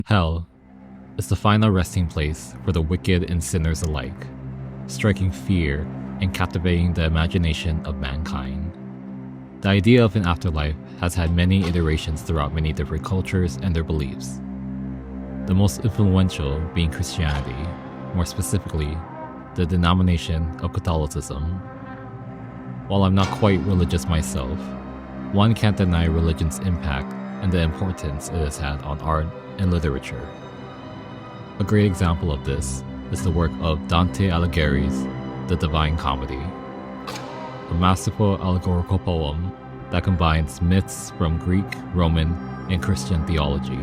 Hell is the final resting place for the wicked and sinners alike, striking fear and captivating the imagination of mankind. The idea of an afterlife has had many iterations throughout many different cultures and their beliefs. The most influential being Christianity, more specifically, the denomination of Catholicism. While I'm not quite religious myself, one can't deny religion's impact and the importance it has had on art and literature. A great example of this is the work of Dante Alighieri's The Divine Comedy, a masterful allegorical poem that combines myths from Greek, Roman, and Christian theology.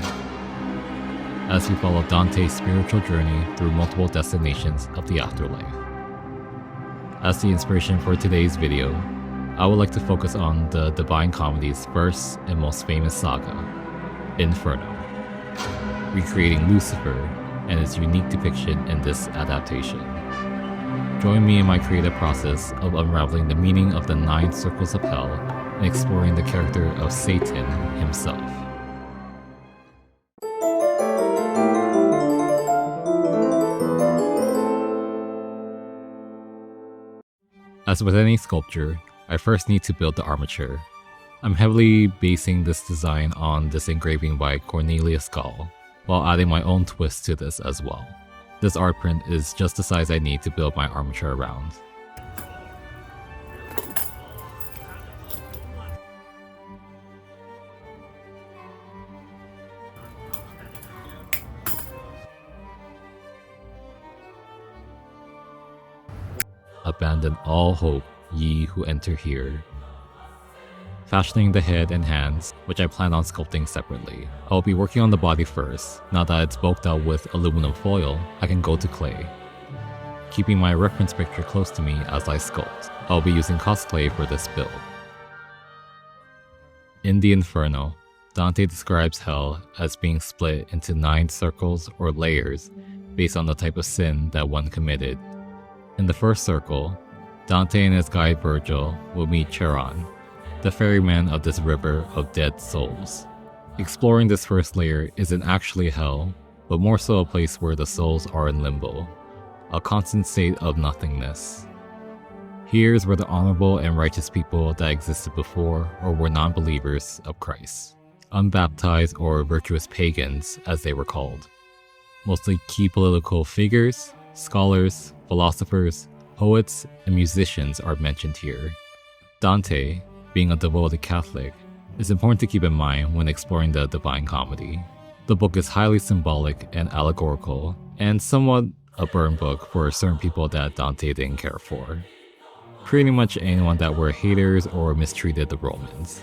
As we follow Dante's spiritual journey through multiple destinations of the afterlife. As the inspiration for today's video, I would like to focus on the Divine Comedy's first and most famous saga, Inferno, recreating Lucifer and his unique depiction in this adaptation. Join me in my creative process of unraveling the meaning of the 9 circles of hell and exploring the character of Satan himself. As with any sculpture, I first need to build the armature. I'm heavily basing this design on this engraving by Cornelius Gall, while adding my own twist to this as well. This art print is just the size I need to build my armature around. Abandon all hope, ye who enter here. Fashioning the head and hands, which I plan on sculpting separately. I will be working on the body first. Now that it's bulked out with aluminum foil, I can go to clay. Keeping my reference picture close to me as I sculpt, I will be using Cosclay for this build. In the Inferno, Dante describes hell as being split into 9 circles or layers based on the type of sin that one committed. In the first circle, Dante and his guide Virgil will meet Charon, the ferryman of this river of dead souls. Exploring this first layer isn't actually hell, but more so a place where the souls are in limbo, a constant state of nothingness. Here's where the honorable and righteous people that existed before or were non-believers of Christ, unbaptized or virtuous pagans as they were called. Mostly key political figures, scholars, philosophers, poets, and musicians are mentioned here. Dante, being a devoted Catholic, is important to keep in mind when exploring the Divine Comedy. The book is highly symbolic and allegorical, and somewhat a burn book for certain people that Dante didn't care for. Pretty much anyone that were haters or mistreated the Romans,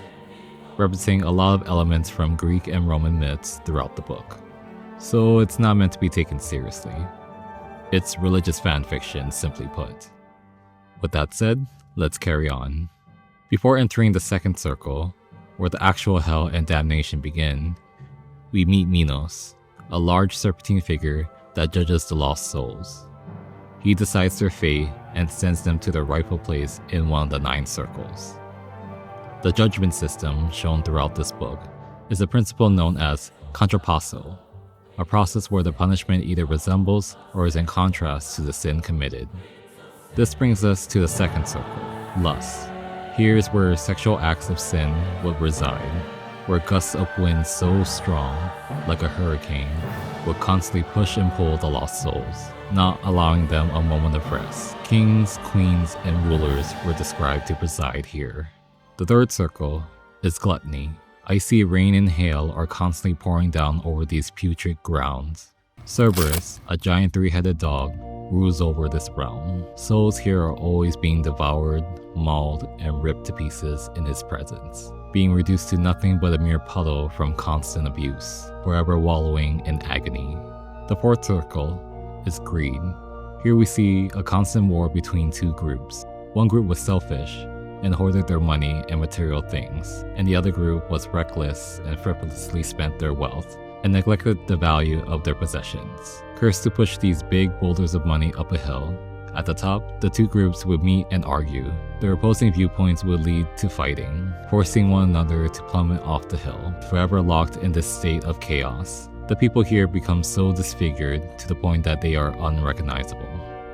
representing a lot of elements from Greek and Roman myths throughout the book. So it's not meant to be taken seriously. It's religious fan fiction, simply put. With that said, let's carry on. Before entering the second circle, where the actual hell and damnation begin, we meet Minos, a large serpentine figure that judges the lost souls. He decides their fate and sends them to their rightful place in one of the 9 circles. The judgment system shown throughout this book is a principle known as contrapasso, a process where the punishment either resembles or is in contrast to the sin committed. This brings us to the second circle, lust. Here's where sexual acts of sin would reside, where gusts of wind so strong, like a hurricane, would constantly push and pull the lost souls, not allowing them a moment of rest. Kings, queens, and rulers were described to preside here. The third circle is gluttony. Icy rain and hail are constantly pouring down over these putrid grounds. Cerberus, a giant 3-headed dog, rules over this realm. Souls here are always being devoured, mauled, and ripped to pieces in his presence, being reduced to nothing but a mere puddle from constant abuse, forever wallowing in agony. The fourth circle is greed. Here we see a constant war between 2 groups. One group was selfish and hoarded their money and material things, and the other group was reckless and frivolously spent their wealth and neglected the value of their possessions. Cursed to push these big boulders of money up a hill, at the top, the 2 groups would meet and argue. Their opposing viewpoints would lead to fighting, forcing one another to plummet off the hill, forever locked in this state of chaos. The people here become so disfigured to the point that they are unrecognizable.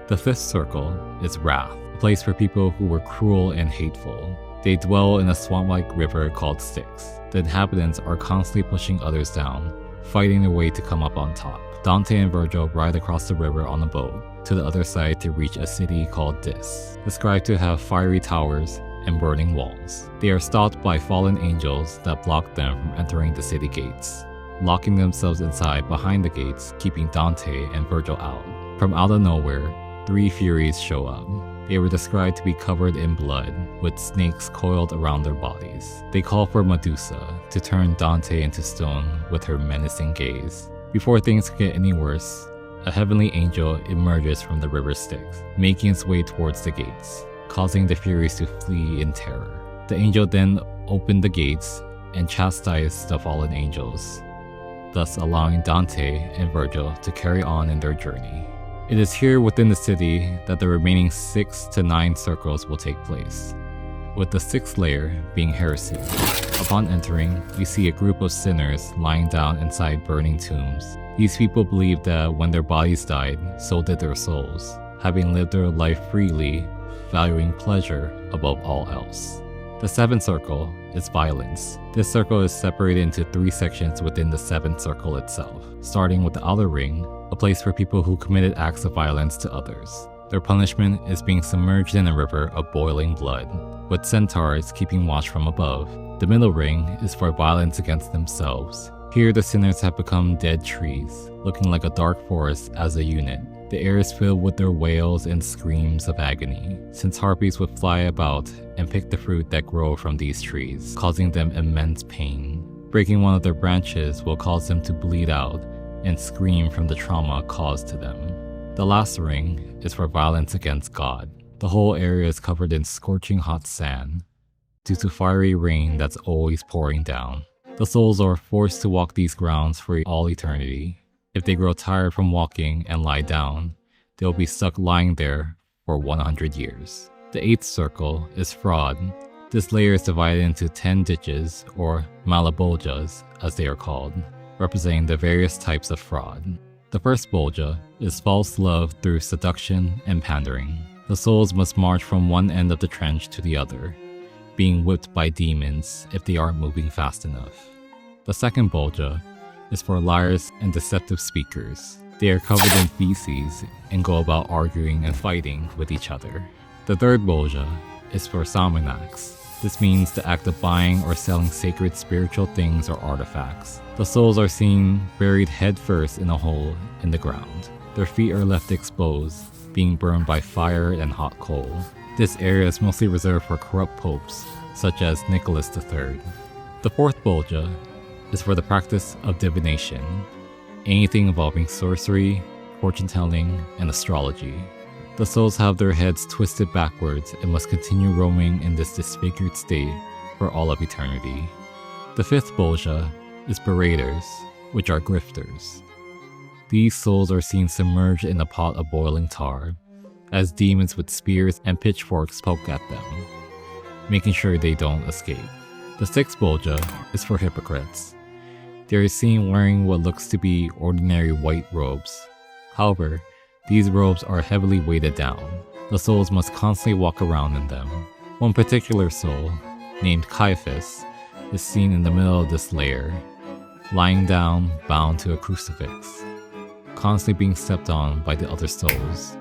The fifth circle is Wrath, a place for people who were cruel and hateful. They dwell in a swamp-like river called Styx. The inhabitants are constantly pushing others down, fighting their way to come up on top. Dante and Virgil ride across the river on a boat to the other side to reach a city called Dis, described to have fiery towers and burning walls. They are stopped by fallen angels that block them from entering the city gates, locking themselves inside behind the gates, keeping Dante and Virgil out. From out of nowhere, 3 Furies show up. They were described to be covered in blood, with snakes coiled around their bodies. They call for Medusa to turn Dante into stone with her menacing gaze. Before things could get any worse, a heavenly angel emerges from the river Styx, making its way towards the gates, causing the Furies to flee in terror. The angel then opened the gates and chastised the fallen angels, thus allowing Dante and Virgil to carry on in their journey. It is here within the city that the remaining 6 to 9 circles will take place, with the 6th layer being heresy. Upon entering, we see a group of sinners lying down inside burning tombs. These people believed that when their bodies died, so did their souls, having lived their life freely, valuing pleasure above all else. The 7th circle is violence. This circle is separated into 3 sections within the 7th circle itself, starting with the outer ring, a place for people who committed acts of violence to others. Their punishment is being submerged in a river of boiling blood, with centaurs keeping watch from above. The middle ring is for violence against themselves. Here the sinners have become dead trees, looking like a dark forest as a unit. The air is filled with their wails and screams of agony, since harpies would fly about and pick the fruit that grow from these trees, causing them immense pain. Breaking one of their branches will cause them to bleed out and scream from the trauma caused to them. The last ring is for violence against God. The whole area is covered in scorching hot sand due to fiery rain that's always pouring down. The souls are forced to walk these grounds for all eternity. If they grow tired from walking and lie down, they'll be stuck lying there for 100 years. The 8th circle is fraud. This layer is divided into 10 ditches, or malaboljas as they are called, representing the various types of fraud. The first bolja is false love through seduction and pandering. The souls must march from one end of the trench to the other, being whipped by demons if they aren't moving fast enough. The second bolja is for liars and deceptive speakers. They are covered in feces and go about arguing and fighting with each other. The third bolja is for Salmanacs. This means the act of buying or selling sacred spiritual things or artifacts. The souls are seen buried headfirst in a hole in the ground. Their feet are left exposed, being burned by fire and hot coal. This area is mostly reserved for corrupt popes, such as Nicholas III. The fourth bolja is for the practice of divination, anything involving sorcery, fortune-telling, and astrology. The souls have their heads twisted backwards and must continue roaming in this disfigured state for all of eternity. The fifth bolja is berators, which are grifters. These souls are seen submerged in a pot of boiling tar, as demons with spears and pitchforks poke at them, making sure they don't escape. The sixth bolja is for hypocrites. They are seen wearing what looks to be ordinary white robes. However, these robes are heavily weighted down. The souls must constantly walk around in them. One particular soul, named Caiaphas, is seen in the middle of this layer, lying down bound to a crucifix, constantly being stepped on by the other souls.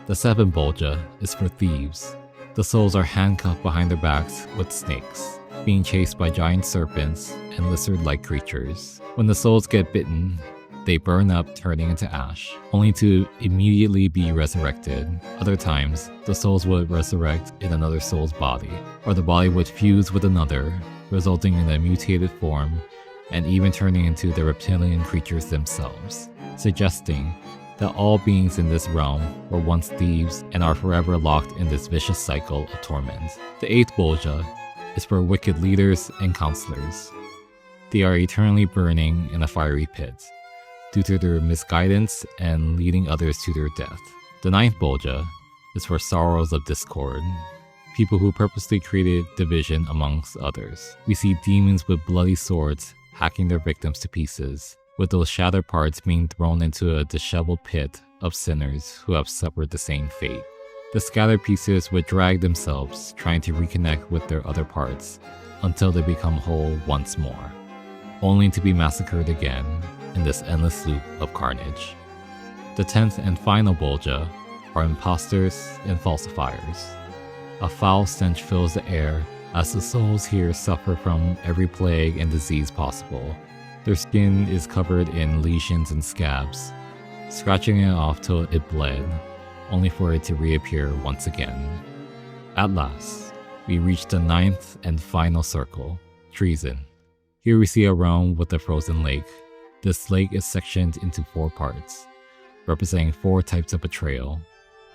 The seventh bolja is for thieves. The souls are handcuffed behind their backs with snakes, being chased by giant serpents and lizard-like creatures. When the souls get bitten, they burn up, turning into ash, only to immediately be resurrected. Other times, the souls would resurrect in another soul's body, or the body would fuse with another, resulting in a mutated form, and even turning into the reptilian creatures themselves, suggesting that all beings in this realm were once thieves and are forever locked in this vicious cycle of torment. The eighth bolja is for wicked leaders and counselors. They are eternally burning in a fiery pit, due to their misguidance and leading others to their death. The ninth bolja is for sorrows of discord, people who purposely created division amongst others. We see demons with bloody swords hacking their victims to pieces. with those shattered parts being thrown into a disheveled pit of sinners who have suffered the same fate. The scattered pieces would drag themselves, trying to reconnect with their other parts until they become whole once more, only to be massacred again in this endless loop of carnage. The 10th and final Bolgia are imposters and falsifiers. A foul stench fills the air as the souls here suffer from every plague and disease possible. Their skin is covered in lesions and scabs, scratching it off till it bled, only for it to reappear once again. At last, we reach the 9th and final circle, Treason. Here we see a realm with a frozen lake. This lake is sectioned into 4 parts, representing 4 types of betrayal.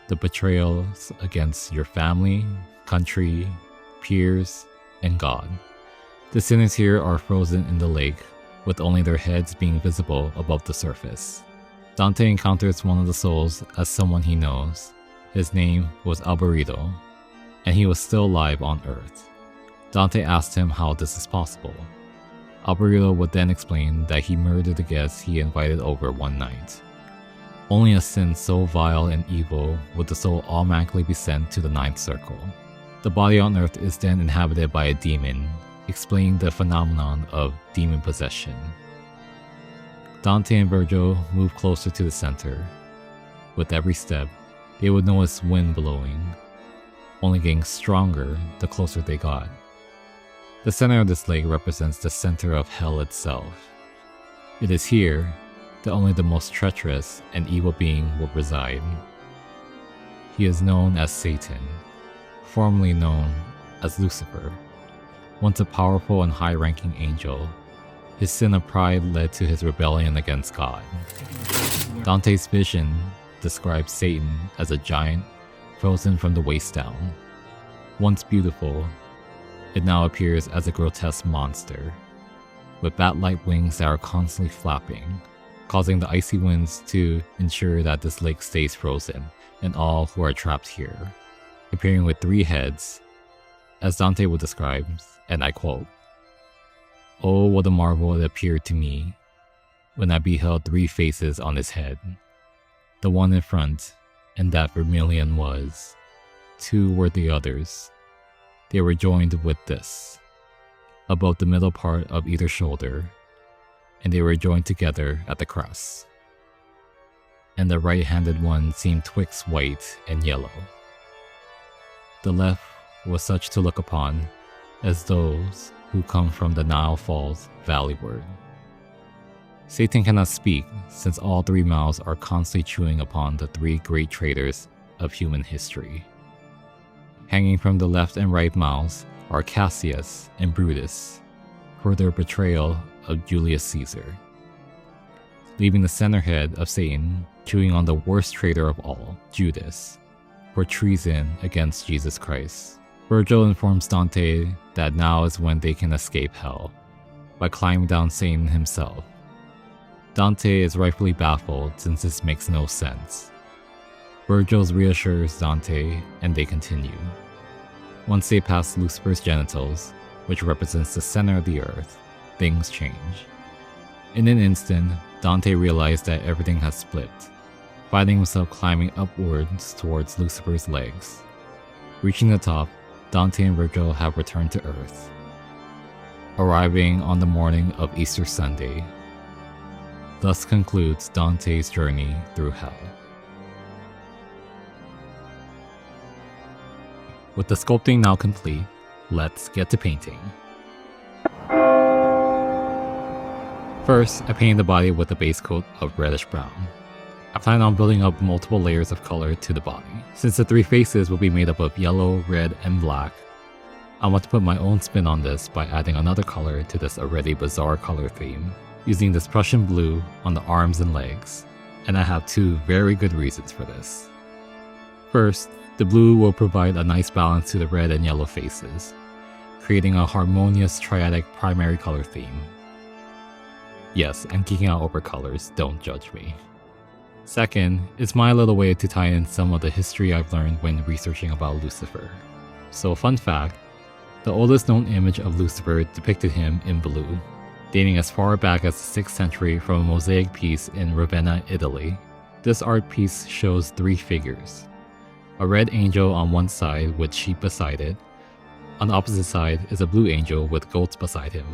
The betrayals against your family, country, peers, and God. The sinners here are frozen in the lake, with only their heads being visible above the surface. Dante encounters one of the souls as someone he knows. His name was Alberito, and he was still alive on Earth. Dante asked him how this is possible. Alberito would then explain that he murdered the guests he invited over one night. Only a sin so vile and evil would the soul automatically be sent to the 9th circle. The body on Earth is then inhabited by a demon, explaining the phenomenon of demon possession. Dante and Virgil move closer to the center. With every step, they would notice wind blowing, only getting stronger the closer they got. The center of this lake represents the center of hell itself. It is here that only the most treacherous and evil being will reside. He is known as Satan, formerly known as Lucifer, once a powerful and high-ranking angel. His sin of pride led to his rebellion against God. Dante's vision describes Satan as a giant frozen from the waist down. Once beautiful, it now appears as a grotesque monster, with bat-like wings that are constantly flapping, causing the icy winds to ensure that this lake stays frozen and all who are trapped here, appearing with 3 heads, as Dante would describe, and I quote, "Oh, what a marvel it appeared to me when I beheld 3 faces on his head. The one in front, and that vermilion was. 2 were the others. They were joined with this, above the middle part of either shoulder, and they were joined together at the crest. And the right-handed one seemed twixt white and yellow. The left was such to look upon as those who come from the Nile Falls valleyward. Satan cannot speak, since all 3 mouths are constantly chewing upon the 3 great traitors of human history. Hanging from the left and right mouths are Cassius and Brutus, for their betrayal of Julius Caesar, leaving the center head of Satan chewing on the worst traitor of all, Judas, for treason against Jesus Christ. Virgil informs Dante that now is when they can escape hell, by climbing down Satan himself. Dante is rightfully baffled since this makes no sense. Virgil reassures Dante and they continue. Once they pass Lucifer's genitals, which represents the center of the earth, things change. In an instant, Dante realized that everything has split, finding himself climbing upwards towards Lucifer's legs. Reaching the top, Dante and Virgil have returned to Earth, arriving on the morning of Easter Sunday. Thus concludes Dante's journey through hell. With the sculpting now complete, let's get to painting. First, I painted the body with a base coat of reddish brown. I plan on building up multiple layers of color to the body. Since the 3 faces will be made up of yellow, red, and black, I want to put my own spin on this by adding another color to this already bizarre color theme, using this Prussian blue on the arms and legs, and I have 2 very good reasons for this. First, the blue will provide a nice balance to the red and yellow faces, creating a harmonious triadic primary color theme. Yes, I'm geeking out over colors, don't judge me. Second, it's my little way to tie in some of the history I've learned when researching about Lucifer. So fun fact, the oldest known image of Lucifer depicted him in blue. dating as far back as the 6th century from a mosaic piece in Ravenna, Italy. This art piece shows 3 figures. A red angel on one side with sheep beside it. On the opposite side is a blue angel with goats beside him,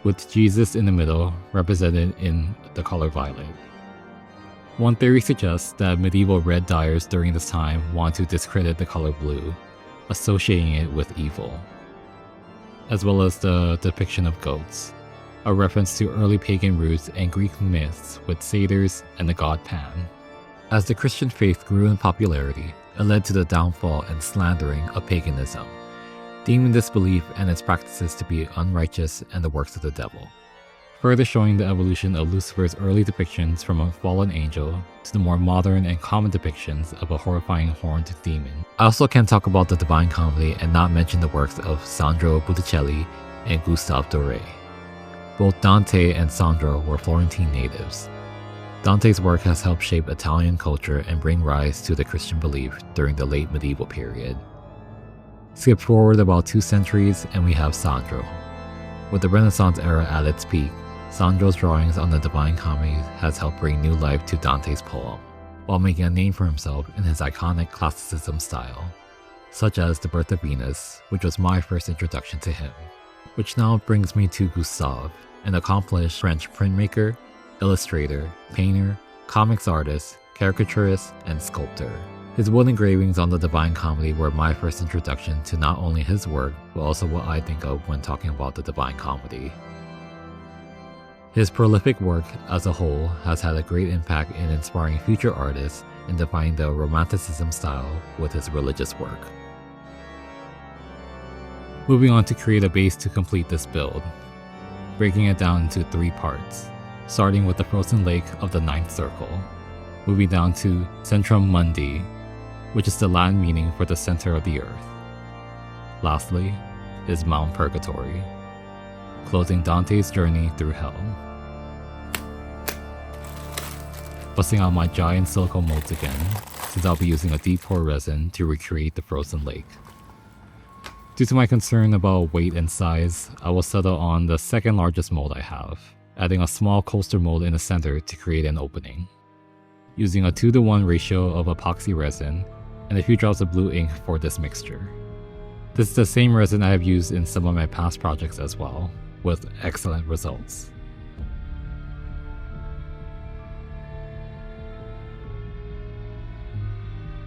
with Jesus in the middle represented in the color violet. One theory suggests that medieval red dyers during this time want to discredit the color blue, associating it with evil, as well as the depiction of goats, a reference to early pagan roots and Greek myths with satyrs and the god Pan. As the Christian faith grew in popularity, it led to the downfall and slandering of paganism, deeming this belief and its practices to be unrighteous and the works of the devil, further showing the evolution of Lucifer's early depictions from a fallen angel to the more modern and common depictions of a horrifying horned demon. I also can't talk about the Divine Comedy and not mention the works of Sandro Botticelli and Gustave Doré. Both Dante and Sandro were Florentine natives. Dante's work has helped shape Italian culture and bring rise to the Christian belief during the late medieval period. Skip forward about 2 centuries and we have Sandro. With the Renaissance era at its peak, Sandro's drawings on the Divine Comedy has helped bring new life to Dante's poem, while making a name for himself in his iconic classicism style, such as The Birth of Venus, which was my first introduction to him. Which now brings me to Gustave, an accomplished French printmaker, illustrator, painter, comics artist, caricaturist, and sculptor. His wood engravings on the Divine Comedy were my first introduction to not only his work, but also what I think of when talking about the Divine Comedy. His prolific work as a whole has had a great impact in inspiring future artists and defining the Romanticism style with his religious work. Moving on to create a base to complete this build, breaking it down into 3 parts, starting with the frozen lake of the 9th circle, moving down to Centrum Mundi, which is the Latin meaning for the center of the earth. Lastly is Mount Purgatory, closing Dante's journey through hell. Busting out my giant silicone molds again, since I'll be using a deep pour resin to recreate the frozen lake. Due to my concern about weight and size, I will settle on the 2nd largest mold I have, adding a small coaster mold in the center to create an opening. Using a 2:1 ratio of epoxy resin and a few drops of blue ink for this mixture. This is the same resin I have used in some of my past projects as well, with excellent results.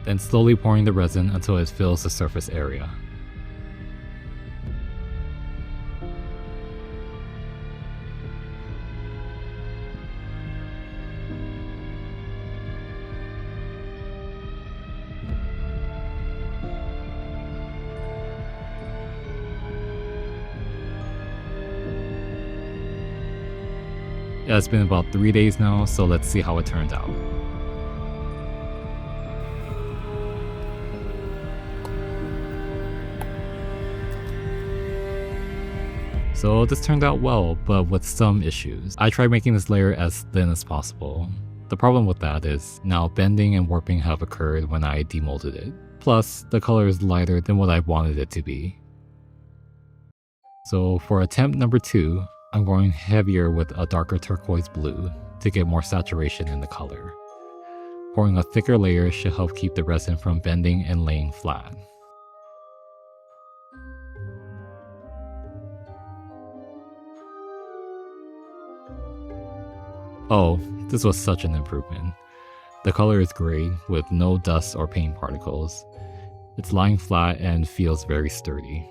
Then slowly pouring the resin until it fills the surface area. Yeah, it's been about 3 days now, so let's see how it turned out. So this turned out well, but with some issues. I tried making this layer as thin as possible. The problem with that is now bending and warping have occurred when I demolded it. Plus, the color is lighter than what I wanted it to be. So for attempt number 2, I'm going heavier with a darker turquoise blue to get more saturation in the color. Pouring a thicker layer should help keep the resin from bending and laying flat. Oh, this was such an improvement. The color is great with no dust or paint particles. It's lying flat and feels very sturdy.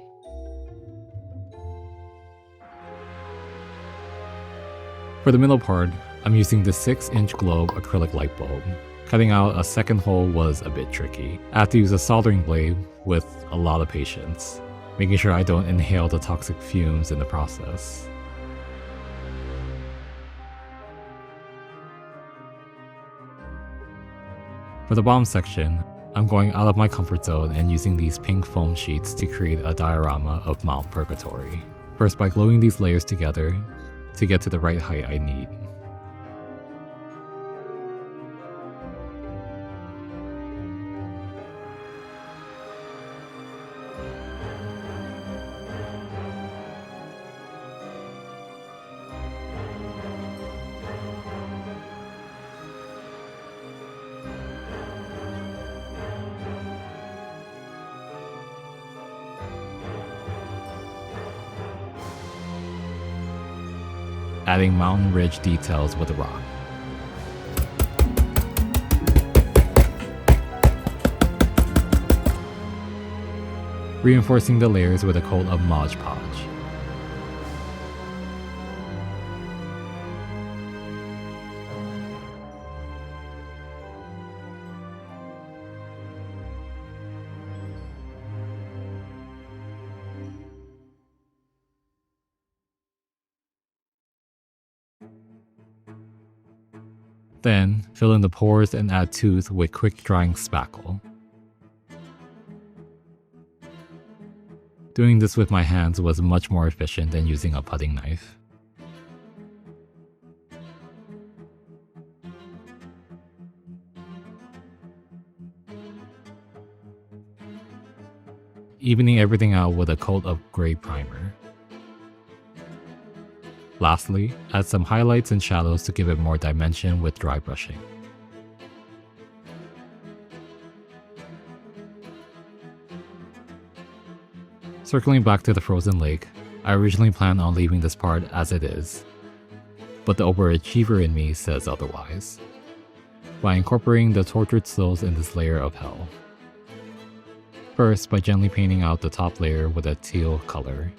For the middle part, I'm using the 6-inch globe acrylic light bulb. Cutting out a second hole was a bit tricky. I have to use a soldering blade with a lot of patience, making sure I don't inhale the toxic fumes in the process. For the bottom section, I'm going out of my comfort zone and using these pink foam sheets to create a diorama of Mount Purgatory. First by gluing these layers together to get to the right height I need. adding mountain ridge details with a rock. Reinforcing the layers with a coat of Mod Podge. Then, fill in the pores and add tooth with quick drying spackle. Doing this with my hands was much more efficient than using a putting knife. Evening everything out with a coat of gray primer. Lastly, add some highlights and shadows to give it more dimension with dry brushing. Circling back to the frozen lake, I originally planned on leaving this part as it is, but the overachiever in me says otherwise, by incorporating the tortured souls in this layer of hell. First, by gently painting out the top layer with a teal color.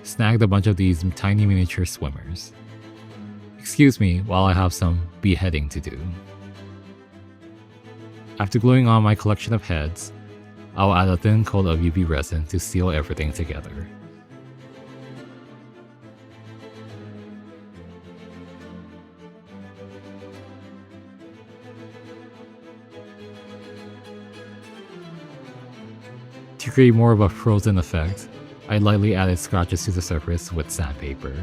Snagged a bunch of these tiny miniature swimmers. Excuse me while I have some beheading to do. After gluing on my collection of heads, I'll add a thin coat of UV resin to seal everything together. To create more of a frozen effect, I lightly added scratches to the surface with sandpaper,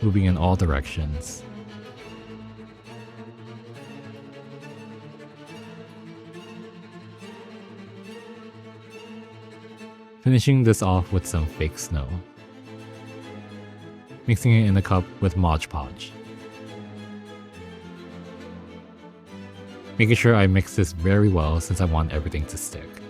moving in all directions. Finishing this off with some fake snow. Mixing it in a cup with Mod Podge. Making sure I mix this very well since I want everything to stick.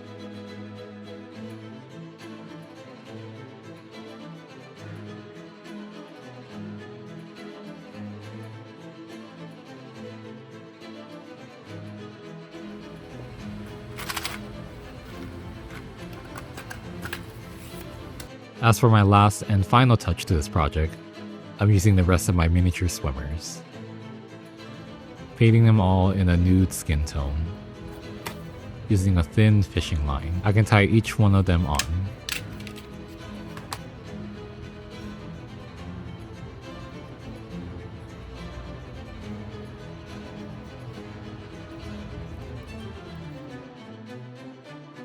As for my last and final touch to this project, I'm using the rest of my miniature swimmers. Painting them all in a nude skin tone. Using a thin fishing line, I can tie each one of them on.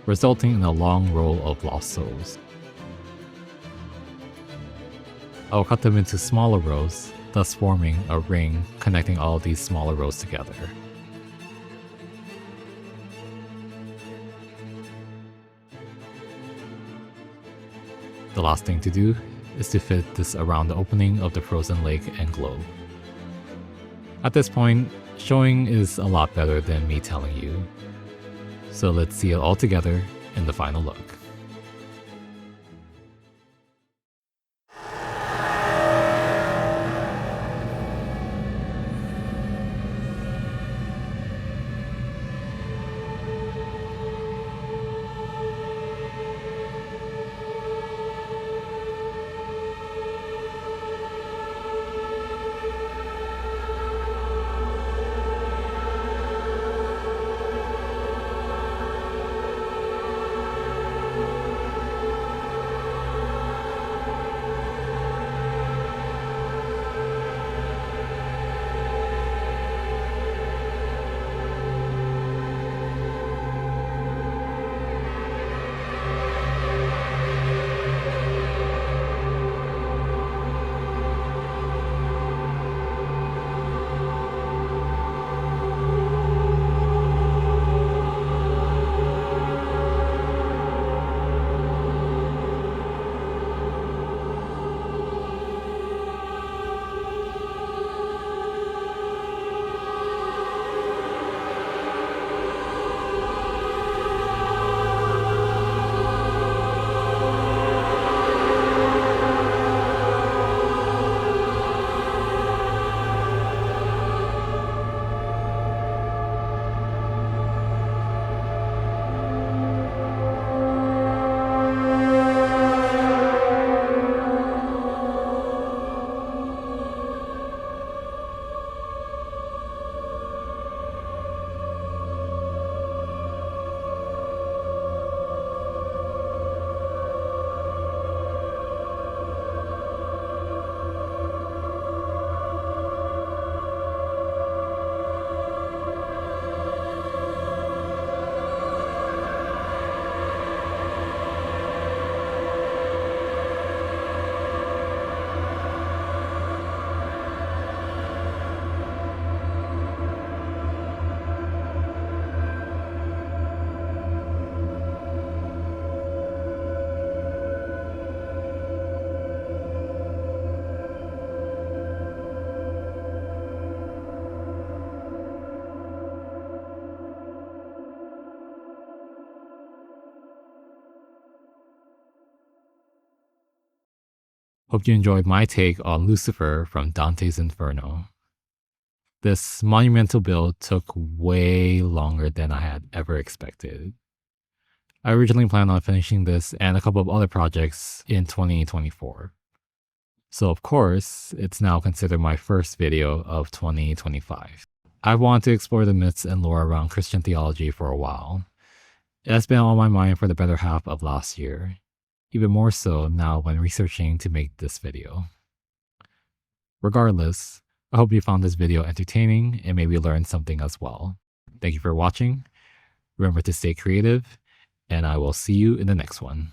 Resulting in a long row of lost souls. I'll cut them into smaller rows, thus forming a ring connecting all these smaller rows together. The last thing to do is to fit this around the opening of the frozen lake and globe. At this point, showing is a lot better than me telling you, so let's see it all together in the final look. Hope you enjoyed my take on Lucifer from Dante's Inferno. This monumental build took way longer than I had ever expected. I originally planned on finishing this and a couple of other projects in 2024. So of course, it's now considered my first video of 2025. I've wanted to explore the myths and lore around Christian theology for a while. It has been on my mind for the better half of last year, even more so now when researching to make this video. Regardless, I hope you found this video entertaining and maybe learned something as well. Thank you for watching. Remember to stay creative, and I will see you in the next one.